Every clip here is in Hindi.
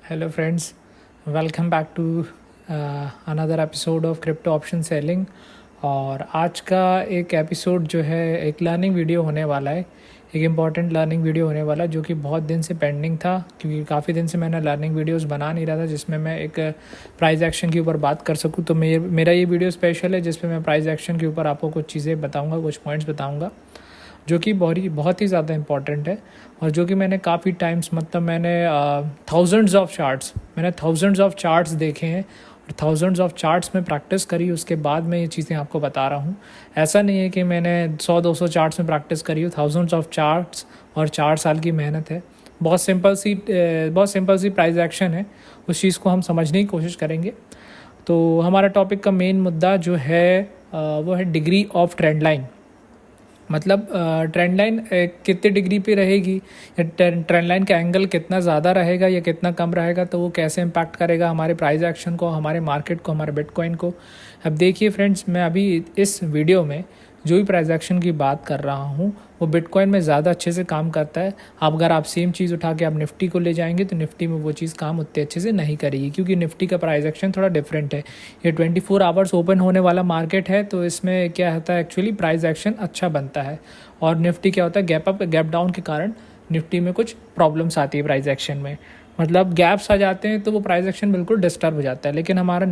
Hello friends, welcome back to another episode of crypto option selling. और आज का एक एपिसोड जो है एक लर्निंग वीडियो होने वाला है, एक इम्पॉर्टेंट लर्निंग वीडियो होने वाला है जो कि बहुत दिन से पेंडिंग था, क्योंकि काफ़ी दिन से मैंने लर्निंग वीडियोस बना नहीं रहा था जिसमें मैं एक प्राइस एक्शन के ऊपर बात कर सकूं। तो मेरा ये वीडियो स्पेशल है जिसमें मैं प्राइस एक्शन के ऊपर आपको कुछ चीज़ें बताऊँगा, कुछ पॉइंट्स बताऊँगा जो कि बहुत ही ज़्यादा इम्पॉर्टेंट है। और जो कि मैंने काफ़ी टाइम्स, मतलब मैंने थाउजेंड्स ऑफ चार्ट्स देखे हैं और थाउजेंड्स ऑफ चार्ट्स में प्रैक्टिस करी, उसके बाद मैं ये चीज़ें आपको बता रहा हूँ। ऐसा नहीं है कि मैंने 100-200 चार्ट्स में प्रैक्टिस करी हो, थाउजेंड्स ऑफ चार्ट्स और 4 साल की मेहनत है। बहुत सिंपल सी प्राइस एक्शन है, उस चीज़ को हम समझने की कोशिश करेंगे। तो हमारा टॉपिक का मेन मुद्दा जो है वो है डिग्री ऑफ ट्रेंड लाइन। मतलब ट्रेंड लाइन कितने डिग्री पे रहेगी, या ट्रेंड लाइन का एंगल कितना ज़्यादा रहेगा या कितना कम रहेगा, तो वो कैसे इम्पैक्ट करेगा हमारे प्राइस एक्शन को, हमारे मार्केट को, हमारे बिटकॉइन को। अब देखिए फ्रेंड्स, मैं अभी इस वीडियो में जो भी प्राइस एक्शन की बात कर रहा हूँ वो बिटकॉइन में ज़्यादा अच्छे से काम करता है। अब अगर आप सेम चीज़ उठा के आप निफ्टी को ले जाएंगे तो निफ्टी में वो चीज़ काम उतने अच्छे से नहीं करेगी, क्योंकि निफ्टी का प्राइस एक्शन थोड़ा डिफरेंट है। ये 24 आवर्स ओपन होने वाला मार्केट है, तो इसमें क्या होता है, एक्चुअली प्राइस एक्शन अच्छा बनता है। और निफ्टी क्या होता है, गैप अप गैप डाउन के कारण निफ्टी में कुछ प्रॉब्लम्स आती है प्राइस एक्शन में। मतलब गैप्स आ जाते हैं तो वो प्राइस एक्शन बिल्कुल डिस्टर्ब हो जाता है, लेकिन हमारा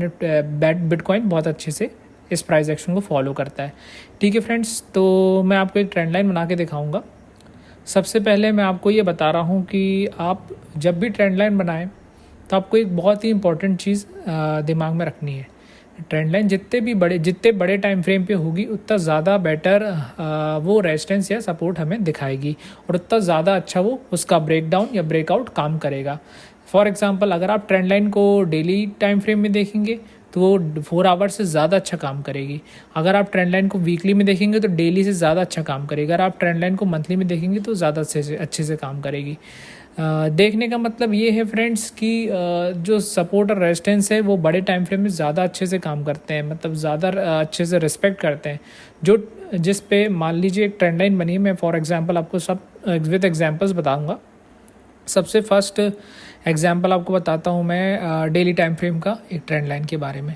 बिटकॉइन बहुत अच्छे से इस प्राइस एक्शन को फॉलो करता है। ठीक है फ्रेंड्स, तो मैं आपको एक ट्रेंड लाइन बना के दिखाऊंगा। सबसे पहले मैं आपको ये बता रहा हूँ कि आप जब भी ट्रेंड लाइन बनाएं तो आपको एक बहुत ही इंपॉर्टेंट चीज़ दिमाग में रखनी है। ट्रेंड लाइन जितने बड़े टाइम फ्रेम पे होगी उतना ज़्यादा बेटर वो रेजिस्टेंस या सपोर्ट हमें दिखाएगी, और उतना ज़्यादा अच्छा वो उसका ब्रेकडाउन या ब्रेकआउट काम करेगा। फॉर एग्जांपल, अगर आप ट्रेंड लाइन को डेली टाइम फ्रेम में देखेंगे तो वो 4 आवर्स से ज़्यादा अच्छा काम करेगी। अगर आप ट्रेंड लाइन को वीकली में देखेंगे तो डेली से ज़्यादा अच्छा काम करेगी। अगर आप ट्रेंड लाइन को मंथली में देखेंगे तो ज़्यादा अच्छे से काम करेगी। देखने का मतलब ये है फ्रेंड्स कि जो सपोर्ट और रेजिस्टेंस है वो बड़े टाइम फ्रेम में ज़्यादा अच्छे से काम करते हैं, मतलब ज़्यादा अच्छे से रिस्पेक्ट करते हैं। जो जिस पे मान लीजिए एक ट्रेंड लाइन बनी है, मैं फॉर एग्जांपल आपको सब विद एग्जांपल्स बताऊंगा। सबसे फर्स्ट एग्जांपल आपको बताता हूँ मैं डेली टाइम फ्रेम का एक ट्रेंड लाइन के बारे में।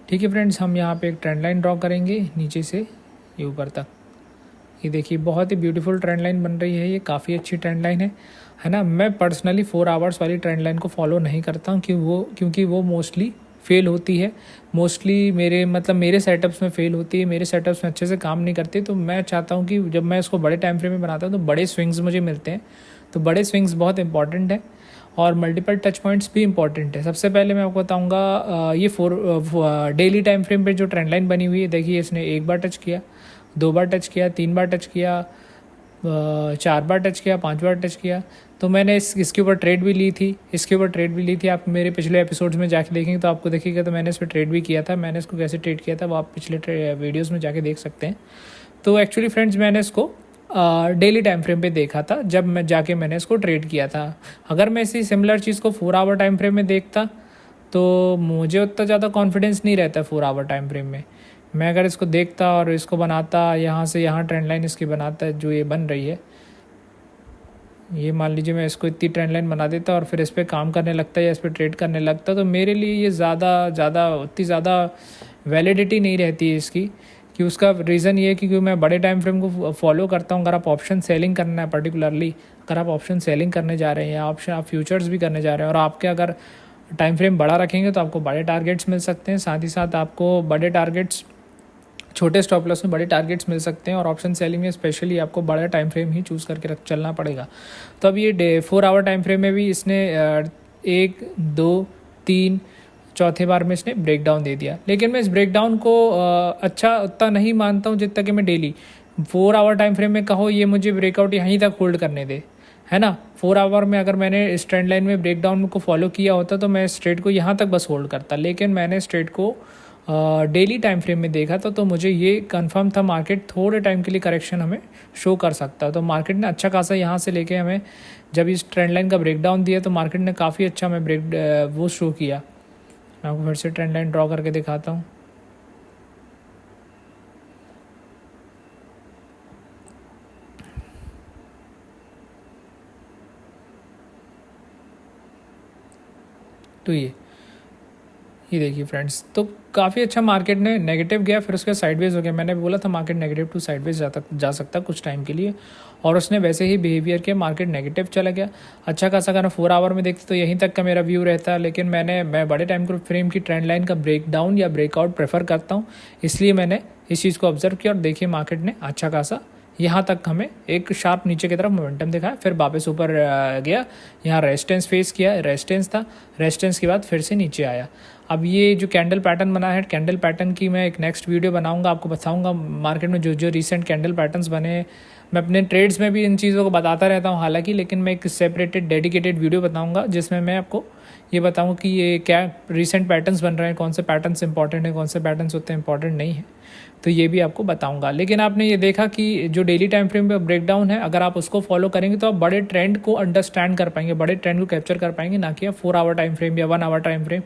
ठीक है फ्रेंड्स, हम यहाँ पे एक ट्रेंड लाइन ड्रॉ करेंगे नीचे से ये ऊपर तक। ये देखिए, बहुत ही ब्यूटीफुल ट्रेंड लाइन बन रही है, ये काफ़ी अच्छी ट्रेंड लाइन है ना। मैं पर्सनली 4 आवर्स वाली ट्रेंड लाइन को फॉलो नहीं करता हूँ क्योंकि वो मोस्टली फेल होती है। मोस्टली मेरे सेटअप्स में फेल होती है, मेरे सेटअप्स में अच्छे से काम नहीं करती। तो मैं चाहता हूँ कि जब मैं इसको बड़े टाइम फ्रेम में बनाता हूँ तो बड़े स्विंग्स मुझे मिलते हैं। तो बड़े स्विंग्स बहुत इंपॉर्टेंट है और मल्टीपल टच पॉइंट्स भी इंपॉर्टेंट है। सबसे पहले मैं आपको बताऊंगा ये डेली टाइम फ्रेम पे जो ट्रेंड लाइन बनी हुई है। देखिए, इसने 1 बार टच किया, 2 बार टच किया, 3 बार टच किया, 4 बार टच किया, 5 बार टच किया। तो मैंने इसके ऊपर ट्रेड भी ली थी। आप मेरे पिछले एपिसोड्स में जाके देखेंगे तो आपको देखिएगा, तो मैंने इस पर ट्रेड भी किया था। मैंने इसको कैसे ट्रेड किया था वो आप पिछले वीडियोस में जाके देख सकते हैं। तो एक्चुअली फ्रेंड्स, मैंने इसको डेली टाइम फ्रेम पे देखा था जब मैंने इसको ट्रेड किया था। अगर मैं इसी सिमिलर चीज़ को 4 आवर टाइम फ्रेम में देखता तो मुझे उतना ज़्यादा कॉन्फिडेंस नहीं रहता 4 आवर टाइम फ्रेम में। मैं अगर इसको देखता और इसको बनाता, यहाँ से यहाँ ट्रेंड लाइन इसकी बनाता जो ये बन रही है, ये मान लीजिए मैं इसको इतनी ट्रेंड लाइन बना देता और फिर इस पर काम करने लगता या इस पर ट्रेड करने लगता, तो मेरे लिए ये उतनी ज़्यादा वैलिडिटी नहीं रहती है इसकी। कि उसका रीज़न ये है कि मैं बड़े टाइम फ्रेम को फॉलो करता हूँ। अगर आप ऑप्शन सेलिंग करना है, पर्टिकुलरली अगर आप ऑप्शन सेलिंग करने जा रहे हैं या आप फ्यूचर्स भी करने जा रहे हैं और आपके अगर टाइम फ्रेम बड़ा रखेंगे तो आपको बड़े टारगेट्स मिल सकते हैं। साथ ही साथ आपको छोटे स्टॉप लॉस में बड़े टारगेट्स मिल सकते हैं। और ऑप्शन सेलिंग में स्पेशली आपको बड़ा टाइम फ्रेम ही चूज़ करके चलना पड़ेगा। तो अब ये 4 आवर टाइम फ्रेम में भी इसने 1, 2, 3 चौथे बार में इसने ब्रेक डाउन दे दिया। लेकिन मैं इस ब्रेक डाउन को अच्छा उतना नहीं मानता हूँ जितना कि मैं डेली 4 आवर टाइम फ्रेम में कहो ये मुझे ब्रेकआउट यहीं तक होल्ड करने दे, है ना। 4 आवर में अगर मैंने इस ट्रेंड लाइन में ब्रेक डाउन को फॉलो किया होता तो मैं इस ट्रेड को यहाँ तक बस होल्ड करता। लेकिन मैंने इस ट्रेड को डेली टाइम फ्रेम में देखा था, तो मुझे ये कंफर्म था मार्केट थोड़े टाइम के लिए करेक्शन हमें शो कर सकता है। तो मार्केट ने अच्छा खासा यहाँ से लेके हमें जब इस ट्रेंड लाइन का ब्रेक डाउन दिया तो मार्केट ने काफ़ी अच्छा हमें वो शो किया। मैं आपको फिर से ट्रेंड लाइन ड्रॉ करके दिखाता हूँ। तो ये देखिए फ्रेंड्स, तो काफ़ी अच्छा मार्केट ने नेगेटिव गया, फिर उसके साइडवेज हो गया। मैंने बोला था मार्केट नेगेटिव टू साइडवेज जा सकता कुछ टाइम के लिए, और उसने वैसे ही बिहेवियर किया, मार्केट नेगेटिव चला गया अच्छा खासा। अगर 4 आवर में देखते तो यहीं तक का मेरा व्यू रहता है, लेकिन मैं बड़े टाइम फ्रेम की ट्रेंड लाइन का ब्रेक डाउन या ब्रेकआउट प्रेफर करता हूँ, इसलिए मैंने इस चीज़ को ऑब्जर्व किया। और देखिए मार्केट ने अच्छा खासा यहाँ तक हमें एक शार्प नीचे की तरफ मोमेंटम दिखाया, फिर वापस ऊपर गया, यहाँ रेजिस्टेंस फेस किया, रेजिस्टेंस था, रेजिस्टेंस के बाद फिर से नीचे आया। अब ये जो कैंडल पैटर्न बना है, कैंडल पैटर्न की मैं एक नेक्स्ट वीडियो बनाऊंगा, आपको बताऊंगा मार्केट में जो जो रिसेंट कैंडल पैटर्न्स बने हैं। मैं अपने ट्रेड्स में भी इन चीज़ों को बताता रहता हूँ हालांकि, लेकिन मैं एक सेपरेटेड डेडिकेटेड वीडियो बताऊंगा जिसमें मैं आपको ये बताऊँ कि ये क्या रिसेंट पैटर्न्स बन रहे हैं, कौन से पैटर्न्स इंपॉर्टेंट हैं, कौन से पैटर्न्स उतने इंपॉर्टेंट नहीं है, तो ये भी आपको बताऊंगा। लेकिन आपने ये देखा कि जो डेली टाइम फ्रेम पे ब्रेकडाउन है, अगर आप उसको फॉलो करेंगे तो आप बड़े ट्रेंड को अंडरस्टैंड कर पाएंगे, बड़े ट्रेंड को कैप्चर कर पाएंगे, ना कि 4 आवर टाइम फ्रेम या 1 आवर टाइम फ्रेम।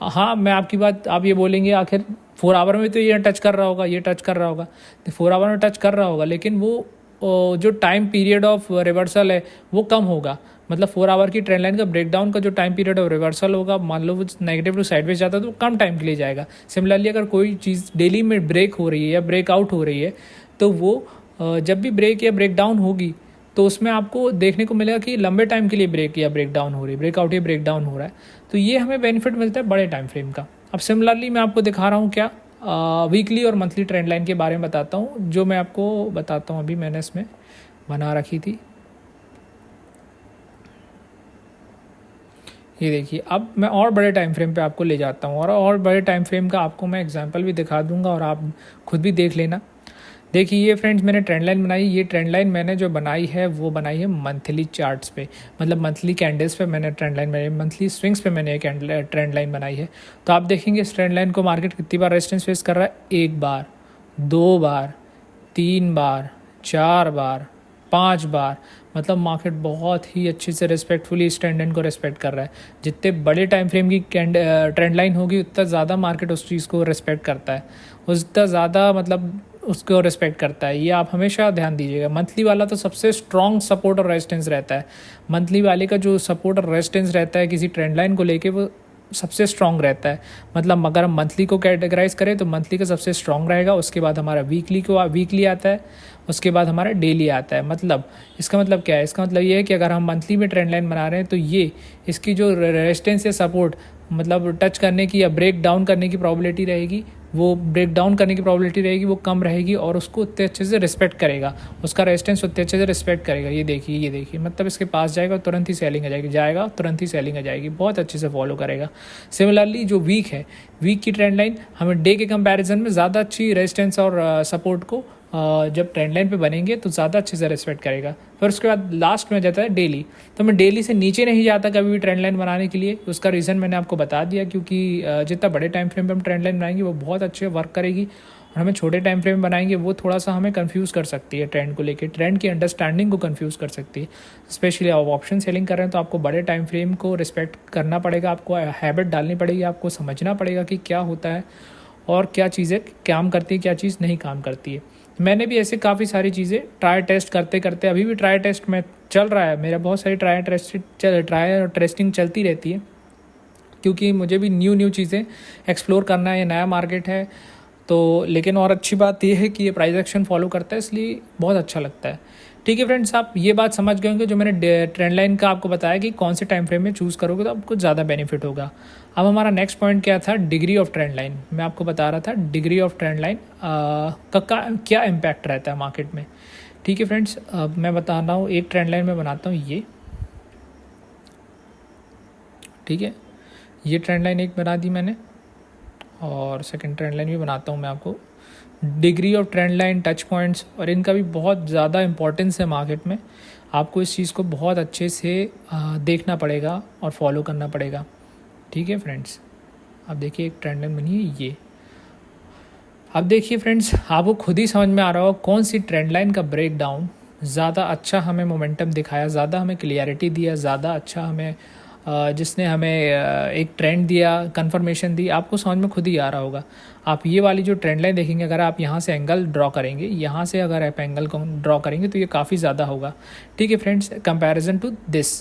हाँ, मैं आपकी बात, आप ये बोलेंगे आखिर 4 आवर में तो ये टच कर रहा होगा, ये टच कर रहा होगा, तो 4 आवर में टच कर रहा होगा, लेकिन वो जो टाइम पीरियड ऑफ रिवर्सल है वो कम होगा। मतलब 4 आवर की ट्रेंड लाइन का ब्रेकडाउन का जो टाइम पीरियड ऑफ रिवर्सल होगा, मान लो वो नेगेटिव टू साइडवेज जाता है तो वो कम टाइम के लिए जाएगा। सिमिलरली अगर कोई चीज़ डेली में ब्रेक हो रही है या ब्रेकआउट हो रही है, तो वो जब भी ब्रेक या ब्रेकडाउन होगी तो उसमें आपको देखने को मिलेगा कि लंबे टाइम के लिए ब्रेक या ब्रेकडाउन हो रही है, ब्रेकआउट या ब्रेकडाउन हो रहा है, तो ये हमें बेनिफिट मिलता है बड़े टाइम फ्रेम का। अब सिमिलरली मैं आपको दिखा रहा हूँ क्या वीकली और मंथली ट्रेंड लाइन के बारे में बताता हूँ, जो मैं आपको बताता हूँ। अभी मैंने इसमें बना रखी थी, ये देखिए। अब मैं और बड़े टाइम फ्रेम पे आपको ले जाता हूँ, और बड़े टाइम फ्रेम का आपको मैं एग्जांपल भी दिखा दूंगा और आप खुद भी देख लेना। देखिए ये फ्रेंड्स, मैंने ट्रेंड लाइन बनाई, ये ट्रेंड लाइन मैंने जो बनाई है वो बनाई है मंथली चार्ट्स पे, मतलब मंथली कैंडल्स पे मैंने ट्रेंड लाइन बनाई, मंथली स्विंग्स पे मैंने ट्रेंड लाइन बनाई है। तो आप देखेंगे इस ट्रेंड लाइन को मार्केट कितनी बार रेजिस्टेंस फेस कर रहा है, 1 बार, 2 बार, 3 बार, 4 बार, 5 बार। मतलब मार्केट बहुत ही अच्छे से रिस्पेक्टफुली इस ट्रेंड लाइन को रिस्पेक्ट कर रहा है। जितने बड़े टाइम फ्रेम की ट्रेंड लाइन होगी उतना ज़्यादा मार्केट उस चीज़ को रिस्पेक्ट करता है, उतना ज़्यादा मतलब उसको रिस्पेक्ट करता है। ये आप हमेशा ध्यान दीजिएगा। मंथली वाला तो सबसे स्ट्रॉन्ग सपोर्ट और रेजिस्टेंस रहता है। मंथली वाले का जो सपोर्ट और रेजिस्टेंस रहता है किसी ट्रेंड लाइन को लेके, वो सबसे स्ट्रॉन्ग रहता है। मतलब अगर हम मंथली को कैटेगराइज करें तो मंथली का सबसे स्ट्रॉन्ग रहेगा, उसके बाद हमारा वीकली आता है, उसके बाद हमारा डेली आता है। मतलब इसका मतलब क्या है, इसका मतलब ये है कि अगर हम मंथली में ट्रेंड लाइन बना रहे हैं तो ये इसकी जो रेजिस्टेंस या सपोर्ट मतलब टच करने की या ब्रेक डाउन करने की प्रॉबिलिटी रहेगी, वो ब्रेक डाउन करने की प्रॉबिलिटी रहेगी वो कम रहेगी, और उसको उतने अच्छे से रिस्पेक्ट करेगा, उसका रेजिस्टेंस उतने अच्छे से रिस्पेक्ट करेगा। ये देखिए मतलब इसके पास जाएगा तुरंत ही सेलिंग आ जाएगी, जाएगा तुरंत ही सेलिंग आ जाएगी, बहुत अच्छे से फॉलो करेगा। सिमिलरली जो वीक है, वीक की ट्रेंड लाइन हमें डे के कंपैरिजन में ज़्यादा अच्छी रेजिस्टेंस और सपोर्ट को जब ट्रेंड लाइन पे बनेंगे तो ज़्यादा अच्छे से रिस्पेक्ट करेगा। फिर उसके बाद लास्ट में जाता है डेली। तो मैं डेली से नीचे नहीं जाता कभी भी ट्रेंड लाइन बनाने के लिए, उसका रीज़न मैंने आपको बता दिया, क्योंकि जितना बड़े टाइम फ्रेम पे हम ट्रेंड लाइन बनाएंगे वो बहुत अच्छे वर्क करेगी, और हमें छोटे टाइम फ्रेम बनाएंगे वो थोड़ा सा हमें कंफ्यूज कर सकती है, ट्रेंड को लेके, ट्रेंड की अंडरस्टैंडिंग को कंफ्यूज कर सकती है। स्पेशली आप ऑप्शन सेलिंग कर रहे हैं तो आपको बड़े टाइम फ्रेम को रिस्पेक्ट करना पड़ेगा, आपको हैबिट डालनी पड़ेगी, आपको समझना पड़ेगा कि क्या होता है और क्या चीज़ें काम करती है, क्या चीज़ नहीं काम करती है। मैंने भी ऐसे काफ़ी सारी चीज़ें ट्राई टेस्ट करते करते, अभी भी ट्राई टेस्ट में चल रहा है मेरा, बहुत सारी ट्राई और टेस्टिंग चलती रहती है, क्योंकि मुझे भी न्यू चीज़ें एक्सप्लोर करना है, ये नया मार्केट है तो। लेकिन और अच्छी बात ये है कि ये प्राइस एक्शन फॉलो करता है, इसलिए बहुत अच्छा लगता है। ठीक है फ्रेंड्स, आप ये बात समझ गए होंगे जो मैंने ट्रेंड लाइन का आपको बताया कि कौन से टाइम फ्रेम में चूज़ करोगे तो आपको ज़्यादा बेनिफिट होगा। अब हमारा नेक्स्ट पॉइंट क्या था, डिग्री ऑफ ट्रेंड लाइन। मैं आपको बता रहा था डिग्री ऑफ ट्रेंड लाइन का क्या इम्पैक्ट रहता है मार्केट में। ठीक है फ्रेंड्स, अब मैं बता रहा हूँ, एक ट्रेंड लाइन में बनाता हूँ ये, ठीक है, ये ट्रेंड लाइन एक बना दी मैंने, और सेकंड ट्रेंड लाइन भी बनाता हूँ मैं आपको। Degree of trend line, touch points, और इनका भी बहुत ज़्यादा इंपॉर्टेंस है मार्केट में। आपको इस चीज़ को बहुत अच्छे से देखना पड़ेगा और फॉलो करना पड़ेगा। ठीक है फ्रेंड्स, अब देखिए एक ट्रेंड लाइन बनी है ये। अब देखिए फ्रेंड्स, आपको खुद ही समझ में आ रहा होगा कौन सी ट्रेंड लाइन का ब्रेक डाउन ज़्यादा अच्छा हमें मोमेंटम दिखाया, ज़्यादा हमें क्लियरिटी दिया, ज़्यादा अच्छा हमें जिसने हमें एक ट्रेंड दिया, कंफर्मेशन दी। आपको समझ में खुद ही आ रहा होगा। आप ये वाली जो ट्रेंड लाइन देखेंगे, अगर आप यहाँ से एंगल ड्रॉ करेंगे, यहाँ से अगर आप एंगल को ड्रॉ करेंगे तो ये काफ़ी ज़्यादा होगा। ठीक है फ्रेंड्स, कंपैरिजन टू दिस,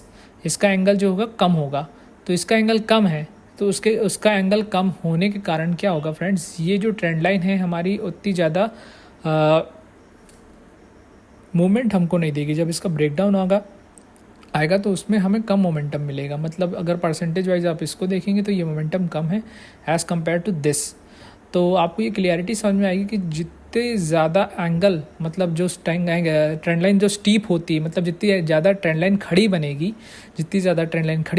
इसका एंगल जो होगा कम होगा, तो इसका एंगल कम है तो उसका एंगल कम होने के कारण क्या होगा फ्रेंड्स, ये जो ट्रेंड लाइन है हमारी उतनी ज़्यादा मूवमेंट हमको नहीं देगी। जब इसका ब्रेकडाउन आएगा तो उसमें हमें कम मोमेंटम मिलेगा। मतलब अगर परसेंटेज वाइज आप इसको देखेंगे तो ये मोमेंटम कम है एज़ कम्पेयर टू दिस। तो आपको ये क्लियरिटी समझ में आएगी कि जितने ज़्यादा एंगल, मतलब जो ट्रेंड लाइन जो स्टीप होती है, मतलब जितनी ज़्यादा ट्रेंड लाइन खड़ी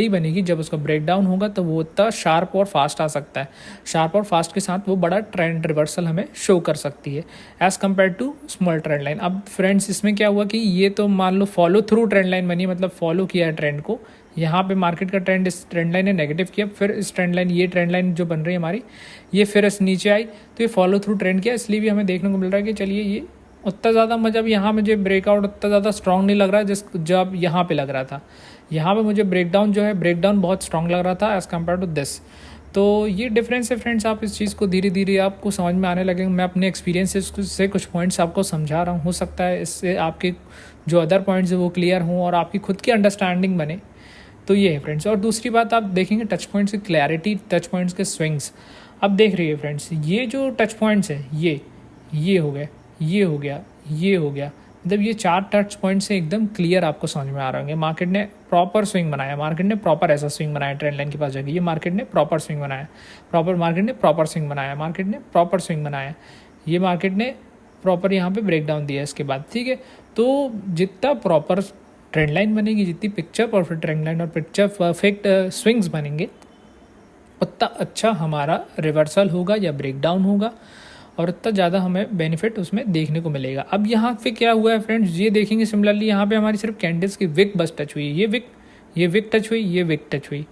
बनेगी, जब उसका ब्रेकडाउन होगा तो वो उतना शार्प और फास्ट आ सकता है। शार्प और फास्ट के साथ वो बड़ा ट्रेंड रिवर्सल हमें शो कर सकती है as compared to small trend line. अब फ्रेंड्स इसमें क्या हुआ कि ये तो मान लो फॉलो थ्रू ट्रेंड लाइन बनी, मतलब फॉलो किया है ट्रेंड को। यहाँ पे मार्केट का ट्रेंड, इस ट्रेंड लाइन ने नेगेटिव किया, फिर इस ट्रेंड लाइन, ये ट्रेंड लाइन जो बन रही है हमारी, ये फिर इस नीचे आई तो ये फॉलो थ्रू ट्रेंड किया। इसलिए भी हमें देखने को मिल रहा है कि चलिए ये उतना ज़्यादा, मतलब यहाँ मुझे ब्रेकआउट उतना ज़्यादा स्ट्रॉन्ग नहीं लग रहा है जब यहाँ पे लग रहा था। यहाँ पे मुझे ब्रेकडाउन बहुत स्ट्रॉन्ग लग रहा था एज़ कम्पेयर टू दिस। तो ये डिफरेंस है फ्रेंड्स। आप इस चीज़ को धीरे धीरे आपको समझ में आने लगेंगे। मैं अपने एक्सपीरियंसेस से कुछ पॉइंट्स आपको समझा रहा हूँ, हो सकता है इससे आपके जो अदर पॉइंट्स है वो क्लियर हों और आपकी खुद की अंडरस्टैंडिंग बने। तो ये है फ्रेंड्स। और दूसरी बात आप देखेंगे टच पॉइंट्स की क्लैरिटी, टच पॉइंट्स के स्विंग्स। अब देख रही है फ्रेंड्स, ये जो टच पॉइंट्स है ये हो गया, ये हो गया, मतलब ये 4 टच पॉइंट से एकदम क्लियर आपको समझ में आ रहे होंगे। मार्केट ने प्रॉपर स्विंग बनाया, मार्केट ने प्रॉपर ऐसा स्विंग बनाया ट्रेंड लाइन के पास जाके। ये मार्केट ने प्रॉपर स्विंग बनाया, ये मार्केट ने प्रॉपर यहाँ पे ब्रेकडाउन दिया इसके बाद, ठीक है। तो जितना प्रॉपर ट्रेंड लाइन बनेगी, जितनी पिक्चर परफेक्ट ट्रेंड लाइन और पिक्चर परफेक्ट स्विंग्स बनेंगे, उतना अच्छा हमारा रिवर्सल होगा या ब्रेकडाउन होगा और उतना ज़्यादा हमें बेनिफिट उसमें देखने को मिलेगा। अब यहाँ पे क्या हुआ है फ्रेंड्स, ये देखेंगे सिमिलरली यहाँ पे हमारी सिर्फ कैंडल्स की विक बस टच हुई, ये विक टच हुई।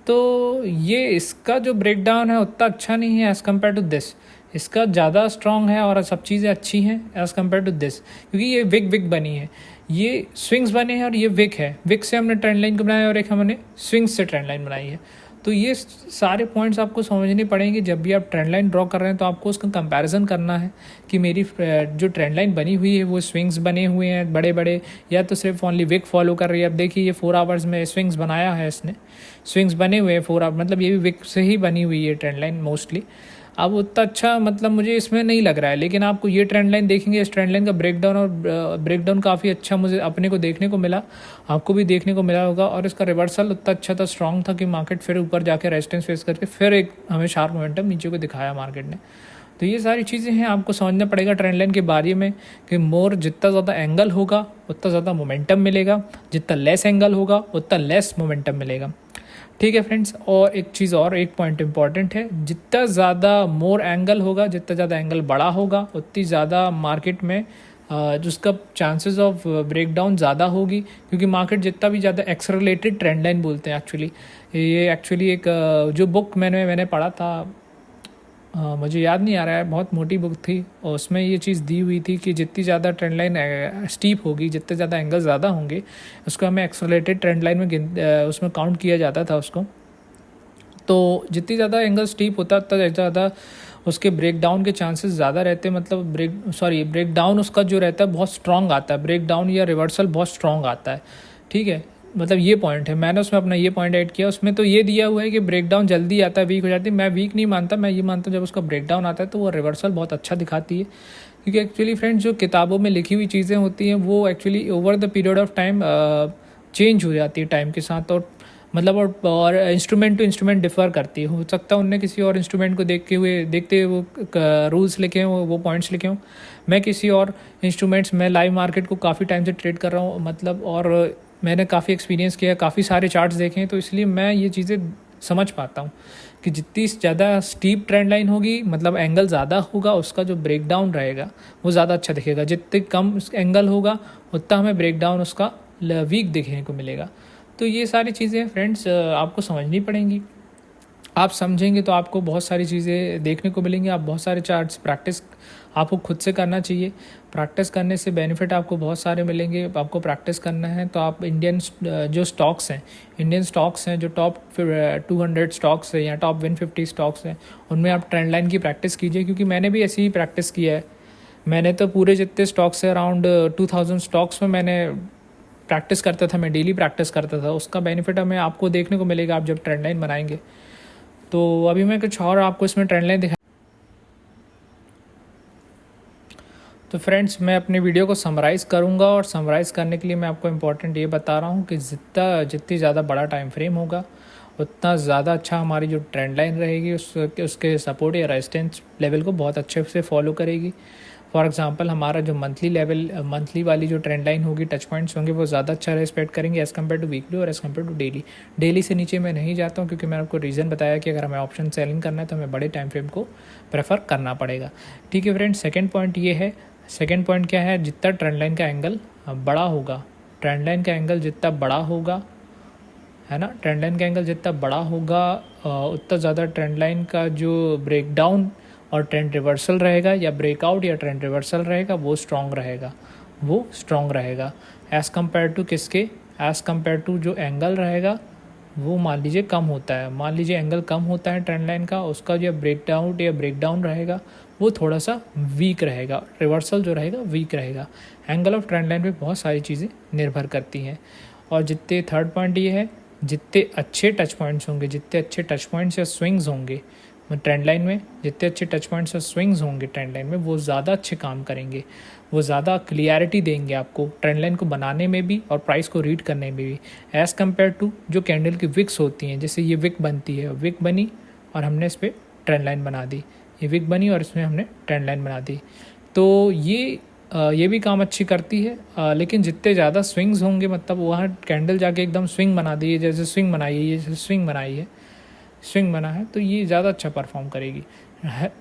तो ये इसका जो ब्रेकडाउन है उतना अच्छा नहीं है एज़ कम्पेयर टू दिस। इसका ज़्यादा स्ट्रॉन्ग है और सब चीज़ें अच्छी हैं एज़ कम्पेयर टू दिस, क्योंकि ये विक बनी है, ये स्विंग्स बने हैं और ये विक है। विक से हमने ट्रेंड लाइन को बनाया और एक हमने स्विंग्स से ट्रेंड लाइन बनाई है। तो ये सारे पॉइंट्स आपको समझने पड़ेंगे। जब भी आप ट्रेंड लाइन ड्रॉ कर रहे हैं तो आपको उसका कंपैरिजन करना है कि मेरी जो ट्रेंड लाइन बनी हुई है वो स्विंग्स बने हुए हैं बड़े बड़े, या तो सिर्फ ओनली विक फॉलो कर रही है। अब देखिए ये 4 आवर्स में स्विंग्स बनाया है इसने, स्विंग्स बने हुए हैं 4 आवर, मतलब ये भी विक से ही बनी हुई है ट्रेंड लाइन मोस्टली। अब उतना अच्छा मतलब मुझे इसमें नहीं लग रहा है, लेकिन आपको ये ट्रेंड लाइन देखेंगे, इस ट्रेंड लाइन का ब्रेकडाउन काफ़ी अच्छा मुझे अपने को देखने को मिला, आपको भी देखने को मिला होगा। और इसका रिवर्सल उतना अच्छा था, स्ट्रॉन्ग था कि मार्केट फिर ऊपर जाके रेजिस्टेंस फेस करके फिर एक हमें शार्प मोमेंटम नीचे को दिखाया मार्केट ने। तो ये सारी चीज़ें हैं, आपको समझना पड़ेगा ट्रेंड लाइन के बारे में कि जितना ज़्यादा एंगल होगा उतना ज़्यादा मोमेंटम मिलेगा, जितना लेस एंगल होगा उतना लेस मोमेंटम मिलेगा, ठीक है फ्रेंड्स। और एक चीज़ और, एक पॉइंट इंपॉर्टेंट है, जितना ज़्यादा मोर एंगल होगा, जितना ज़्यादा एंगल बड़ा होगा, उतनी ज़्यादा मार्केट में जिसका चांसेस ऑफ ब्रेकडाउन ज़्यादा होगी, क्योंकि मार्केट जितना भी ज़्यादा एक्सेलरेटेड ट्रेंड लाइन बोलते हैं एक्चुअली एक जो बुक मैंने पढ़ा था, मुझे याद नहीं आ रहा है, बहुत मोटी बुक थी और उसमें ये चीज़ दी हुई थी कि जितनी ज़्यादा ट्रेंड लाइन स्टीप होगी, जितने ज़्यादा एंगल ज़्यादा होंगे, उसको हमें एक्सेलरेटेड ट्रेंड लाइन में उसमें काउंट किया जाता था उसको। तो जितनी ज़्यादा एंगल स्टीप होता उतना ज़्यादा उसके ब्रेकडाउन के चांसेस ज़्यादा रहते हैं, मतलब ब्रेकडाउन उसका जो रहता है बहुत स्ट्रॉन्ग आता है, ब्रेकडाउन या रिवर्सल बहुत स्ट्रॉन्ग आता है, ठीक है। मतलब ये पॉइंट है, मैंने उसमें अपना ये पॉइंट ऐड किया। उसमें तो ये दिया हुआ है कि ब्रेकडाउन जल्दी आता है, वीक हो जाती है। मैं वीक नहीं मानता, मैं ये मानता हूँ जब उसका ब्रेकडाउन आता है तो वो रिवर्सल बहुत अच्छा दिखाती है, क्योंकि एक्चुअली फ्रेंड्स जो किताबों में लिखी हुई चीज़ें होती हैं वो actually over the period of time change हो जाती है टाइम के साथ, और मतलब और इंस्ट्रूमेंट टू इंस्ट्रूमेंट डिफ़र करती है। हो सकता है उनने किसी और इंस्ट्रूमेंट को देखते हुए वो रूल्स लिखे हों, वो पॉइंट्स लिखे हों। मैं किसी और इंस्ट्रूमेंट्स में लाइव मार्केट को काफ़ी टाइम से ट्रेड कर रहा हूँ, मतलब, और मैंने काफ़ी एक्सपीरियंस किया है, काफ़ी सारे चार्ट्स देखे हैं, तो इसलिए मैं ये चीज़ें समझ पाता हूँ कि जितनी ज़्यादा स्टीप ट्रेंड लाइन होगी, मतलब एंगल ज़्यादा होगा, उसका जो ब्रेकडाउन रहेगा वो ज़्यादा अच्छा दिखेगा। जितने कम एंगल होगा उतना हमें ब्रेकडाउन उसका वीक देखने को मिलेगा। तो ये सारी चीज़ें फ्रेंड्स आपको समझनी पड़ेंगी। आप समझेंगे तो आपको बहुत सारी चीज़ें देखने को मिलेंगी। आप बहुत सारे चार्ट्स प्रैक्टिस आपको खुद से करना चाहिए। प्रैक्टिस करने से बेनिफिट आपको बहुत सारे मिलेंगे। आपको प्रैक्टिस करना है तो आप इंडियन स्टॉक्स हैं जो टॉप 200 स्टॉक्स हैं या टॉप 150 स्टॉक्स हैं, उनमें आप ट्रेंड लाइन की प्रैक्टिस कीजिए, क्योंकि मैंने भी ऐसी ही प्रैक्टिस किया है। मैंने तो पूरे जितने स्टॉक्स है अराउंड 2000 स्टॉक्स में मैंने प्रैक्टिस करता था, मैं डेली प्रैक्टिस करता था। उसका बेनिफिट हमें आपको देखने को मिलेगा आप जब ट्रेंड लाइन बनाएंगे। तो अभी मैं कुछ और आपको इसमें ट्रेंड लाइन दिखा। तो फ्रेंड्स, मैं अपनी वीडियो को समराइज़ करूंगा, और समराइज़ करने के लिए मैं आपको इम्पोर्टेंट ये बता रहा हूँ कि जितनी ज़्यादा बड़ा टाइम फ्रेम होगा उतना ज़्यादा अच्छा हमारी जो ट्रेंड लाइन रहेगी उसके सपोर्ट या रेजिस्टेंस लेवल को बहुत अच्छे से फॉलो करेगी। फॉर एग्जांपल, हमारा जो मंथली वाली जो ट्रेंड लाइन होगी, टच पॉइंट्स होंगे, वो ज़्यादा अच्छा रेस्पेक्ट करेंगे एज़ कम्पेयर टू वीकली और as compared to daily. Daily से नीचे मैं नहीं जाता हूँ, क्योंकि मैंने आपको रीज़न बताया कि अगर हमें ऑप्शन सेलिंग करना है तो हमें बड़े टाइम फ्रेम को प्रेफर करना पड़ेगा। ठीक है फ्रेंड्स, सेकेंड पॉइंट ये है। सेकेंड पॉइंट क्या है, जितना ट्रेंड लाइन का एंगल बड़ा होगा, ट्रेंड लाइन का एंगल जितना बड़ा होगा, है ना, ट्रेंड लाइन का एंगल जितना बड़ा होगा उतना ज़्यादा ट्रेंड लाइन का जो ब्रेकडाउन और ट्रेंड रिवर्सल रहेगा, या ब्रेकआउट या ट्रेंड रिवर्सल रहेगा, वो स्ट्रॉन्ग रहेगा एज़ कम्पेयर टू किसके, एज़ कम्पेयर टू जो एंगल रहेगा वो मान लीजिए कम होता है। मान लीजिए एंगल कम होता है ट्रेंड लाइन का, उसका जो ब्रेकडाउन रहेगा वो थोड़ा सा वीक रहेगा, रिवर्सल जो रहेगा वीक रहेगा। एंगल ऑफ ट्रेंड लाइन पे बहुत सारी चीज़ें निर्भर करती हैं। और जितने, थर्ड पॉइंट ये है, जितने अच्छे टच पॉइंट्स होंगे, जितने अच्छे टच पॉइंट्स या स्विंग्स होंगे ट्रेंड लाइन में, जितने अच्छे टच पॉइंट्स या स्विंग्स होंगे ट्रेंड लाइन में, वो ज़्यादा अच्छे काम करेंगे, वो ज़्यादा क्लियरिटी देंगे आपको ट्रेंड लाइन को बनाने में भी और प्राइस को रीड करने में भी, एज़ कम्पेयर टू जो कैंडल की विक्स होती हैं। जैसे ये विक बनती है, विक बनी और हमने इस पर ट्रेंड लाइन बना दी, ये विक बनी और इसमें हमने ट्रेंड लाइन बना दी, तो ये भी काम अच्छी करती है। लेकिन जितने ज़्यादा स्विंग्स होंगे, मतलब वहाँ कैंडल जाके एकदम स्विंग बना दी है, जैसे स्विंग बनाई है, ये स्विंग बना है, तो ये ज़्यादा अच्छा परफॉर्म करेगी।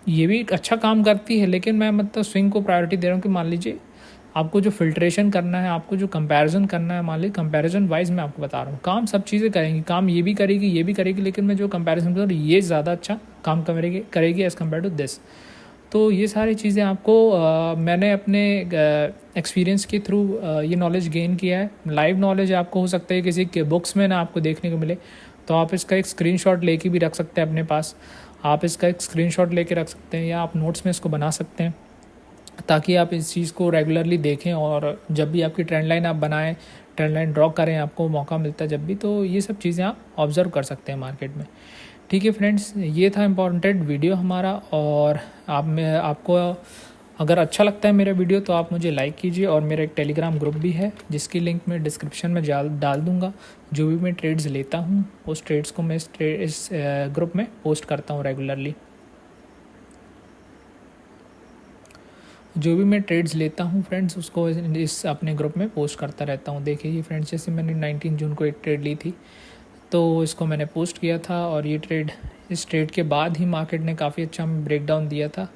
ये भी अच्छा काम करती है, लेकिन मैं मतलब स्विंग को प्रायोरिटी दे रहा हूँ कि मान लीजिए आपको जो फिल्ट्रेशन करना है, आपको जो कंपैरिजन करना है, मान लीजिए कंपैरिजन वाइज मैं आपको बता रहा हूँ, काम सब चीज़ें करेंगी, काम ये भी करेगी, लेकिन मैं जो कंपैरिजन कर रहा हूँ ये ज़्यादा अच्छा काम करेगी एज़ कम्पेयर टू दिस। तो ये सारी चीज़ें आपको मैंने अपने एक्सपीरियंस के थ्रू ये नॉलेज गेन किया है। लाइव नॉलेज आपको हो सकता है किसी के बुक्स में ना आपको देखने को मिले, तो आप इसका एक स्क्रीनशॉट लेके भी रख सकते हैं अपने पास। आप इसका एक स्क्रीनशॉट लेके रख सकते हैं, या आप नोट्स में इसको बना सकते हैं, ताकि आप इस चीज़ को रेगुलरली देखें, और जब भी आपकी ट्रेंड लाइन आप बनाएं, ट्रेंड लाइन ड्रॉ करें, आपको मौका मिलता है जब भी, तो ये सब चीज़ें आप ऑब्ज़र्व कर सकते हैं मार्केट में। ठीक है फ्रेंड्स, ये था इम्पॉर्टेंट वीडियो हमारा। और आपको अगर अच्छा लगता है मेरा वीडियो तो आप मुझे लाइक कीजिए, और मेरा एक टेलीग्राम ग्रुप भी है जिसकी लिंक मैं डिस्क्रिप्शन में डाल दूँगा। जो भी मैं ट्रेड्स लेता हूँ उस ट्रेड्स को मैं इस ग्रुप में पोस्ट करता हूँ रेगुलरली। जो भी मैं ट्रेड्स लेता हूँ फ्रेंड्स, उसको इस अपने ग्रुप में पोस्ट करता रहता हूँ। देखिए ये फ्रेंड्स, जैसे मैंने 19 जून को एक ट्रेड ली थी, तो इसको मैंने पोस्ट किया था, और इस ट्रेड के बाद ही मार्केट ने काफ़ी अच्छा ब्रेकडाउन दिया था।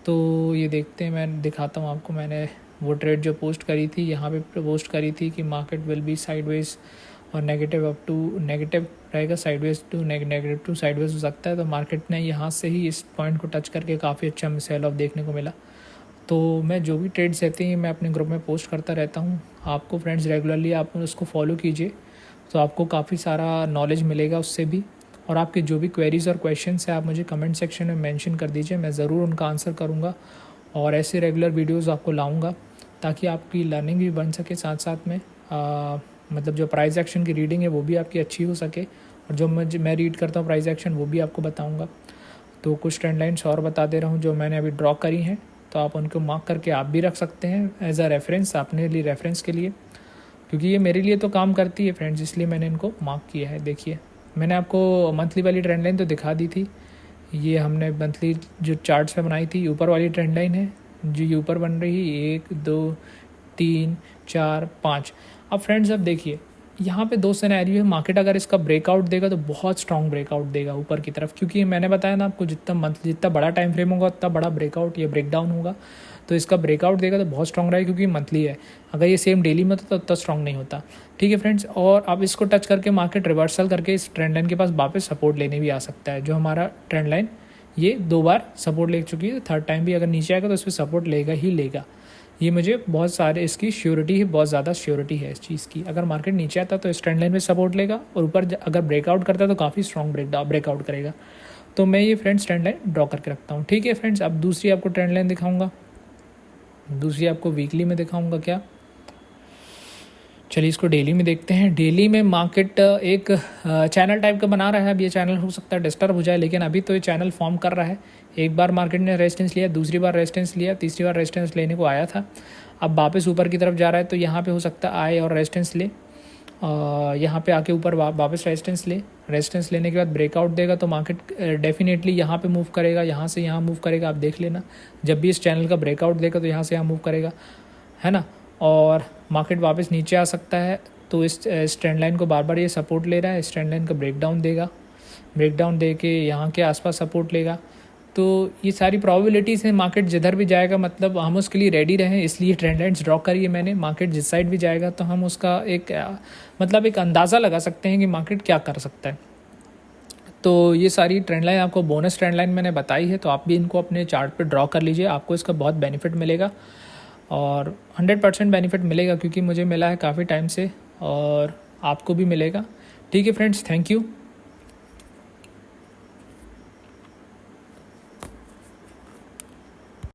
तो ये देखते हैं, मैं दिखाता हूँ आपको। मैंने वो ट्रेड जो पोस्ट करी थी, यहाँ पे पोस्ट करी थी कि मार्केट विल बी साइडवेज और नेगेटिव अप टू नेगेटिव रहेगा, sideways to negative to sideways हो सकता है। तो मार्केट ने यहाँ से ही इस पॉइंट को टच करके काफ़ी अच्छा सेल ऑफ देखने को मिला। तो मैं जो भी ट्रेड्स रहते हैं मैं अपने ग्रुप में पोस्ट करता रहता हूँ। आपको फ्रेंड्स रेगुलरली आप उसको फॉलो कीजिए, तो आपको काफ़ी सारा नॉलेज मिलेगा उससे भी। और आपके जो भी क्वेरीज़ और क्वेश्चंस है आप मुझे कमेंट सेक्शन में मेंशन कर दीजिए, मैं ज़रूर उनका आंसर करूँगा, और ऐसे रेगुलर वीडियोज़ आपको लाऊँगा, ताकि आपकी लर्निंग भी बन सके, साथ साथ में मतलब जो प्राइस एक्शन की रीडिंग है वो भी आपकी अच्छी हो सके, और जो मैं रीड करता हूँ प्राइस एक्शन वो भी आपको बताऊँगा। तो कुछ ट्रेंड लाइन्स और बता दे रहा हूँ जो मैंने अभी ड्रॉ करी हैं, तो आप उनको मार्क करके आप भी रख सकते हैं एज अ रेफरेंस, अपने लिए रेफरेंस के लिए, क्योंकि ये मेरे लिए तो काम करती है फ्रेंड्स, इसलिए मैंने इनको मार्क किया है। देखिए मैंने आपको मंथली वाली ट्रेंड लाइन तो दिखा दी थी, ये हमने मंथली जो चार्ट्स में बनाई थी, ऊपर वाली ट्रेंड लाइन है जो ये ऊपर बन रही, 1 2 3 4 5। अब फ्रेंड्स अब देखिए यहाँ पे 2 सिनेरियो है। मार्केट अगर इसका ब्रेकआउट देगा तो बहुत स्ट्रॉन्ग ब्रेकआउट देगा ऊपर की तरफ, क्योंकि मैंने बताया ना आपको, जितना बड़ा टाइम फ्रेम होगा उतना बड़ा ब्रेकआउट या ब्रेकडाउन होगा। तो इसका ब्रेकआउट देगा तो बहुत स्ट्रॉन्ग रहेगा, क्योंकि मंथली है। अगर ये सेम डेली में होता तो उतना स्ट्रॉन्ग नहीं होता। ठीक है फ्रेंड्स, और अब इसको टच करके मार्केट रिवर्सल करके इस ट्रेंड लाइन के पास वापस सपोर्ट लेने भी आ सकता है। जो हमारा ट्रेंड लाइन ये 2 बार सपोर्ट ले चुकी है, थर्ड टाइम भी अगर नीचे आएगा तो इस पर सपोर्ट लेगा ही लेगा। ये मुझे बहुत सारे इसकी श्योरिटी है, बहुत ज़्यादा श्योरिटी है इस चीज़ की। अगर मार्केट नीचे आता तो इस ट्रेंड लाइन में सपोर्ट लेगा, और ऊपर अगर ब्रेकआउट करता है तो काफ़ी स्ट्रॉन्ग ब्रेकआउट करेगा। तो मैं ये फ्रेंड्स ट्रेंड लाइन ड्रॉ करके रखता हूँ। ठीक है फ्रेंड्स, अब दूसरी आपको ट्रेंड लाइन दिखाऊंगा, दूसरी आपको वीकली में दिखाऊंगा। क्या चलिए इसको डेली में देखते हैं। डेली में मार्केट एक चैनल टाइप का बना रहा है। अब ये चैनल हो सकता है डिस्टर्ब हो जाए, लेकिन अभी तो ये चैनल फॉर्म कर रहा है। एक बार मार्केट ने रेजिस्टेंस लिया, दूसरी बार रेजिस्टेंस लिया, तीसरी बार रेजिस्टेंस लेने को आया था, अब वापस ऊपर की तरफ जा रहा है। तो यहाँ पे हो सकता है आए और रेजिस्टेंस ले, यहाँ पे आके ऊपर वापस रेजिस्टेंस लेने के बाद ब्रेकआउट देगा तो मार्केट डेफिनेटली यहाँ पे मूव करेगा, यहाँ से यहाँ मूव करेगा। आप देख लेना, जब भी इस चैनल का ब्रेकआउट देगा तो यहाँ से यहाँ मूव करेगा, है ना। और मार्केट वापस नीचे आ सकता है। तो इस ट्रेंड लाइन को बार बार ये सपोर्ट ले रहा है, इस ट्रेंड लाइन का ब्रेकडाउन देगा, ब्रेकडाउन दे के यहाँ के आसपास सपोर्ट लेगा। तो ये सारी प्रोबेबिलिटीज़ हैं। मार्केट जिधर भी जाएगा मतलब हम उसके लिए रेडी रहें, इसलिए ट्रेंड लाइन्स ड्रॉ करिए मैंने। मार्केट जिस साइड भी जाएगा तो हम उसका एक मतलब एक अंदाज़ा लगा सकते हैं कि मार्केट क्या कर सकता है। तो ये सारी ट्रेंड लाइन आपको बोनस ट्रेंड लाइन मैंने बताई है, तो आप भी इनको अपने चार्ट पे ड्रॉ कर लीजिए, आपको इसका बहुत बेनिफिट मिलेगा और 100% बेनिफिट मिलेगा, क्योंकि मुझे मिला है काफ़ी टाइम से और आपको भी मिलेगा। ठीक है फ्रेंड्स, थैंक यू।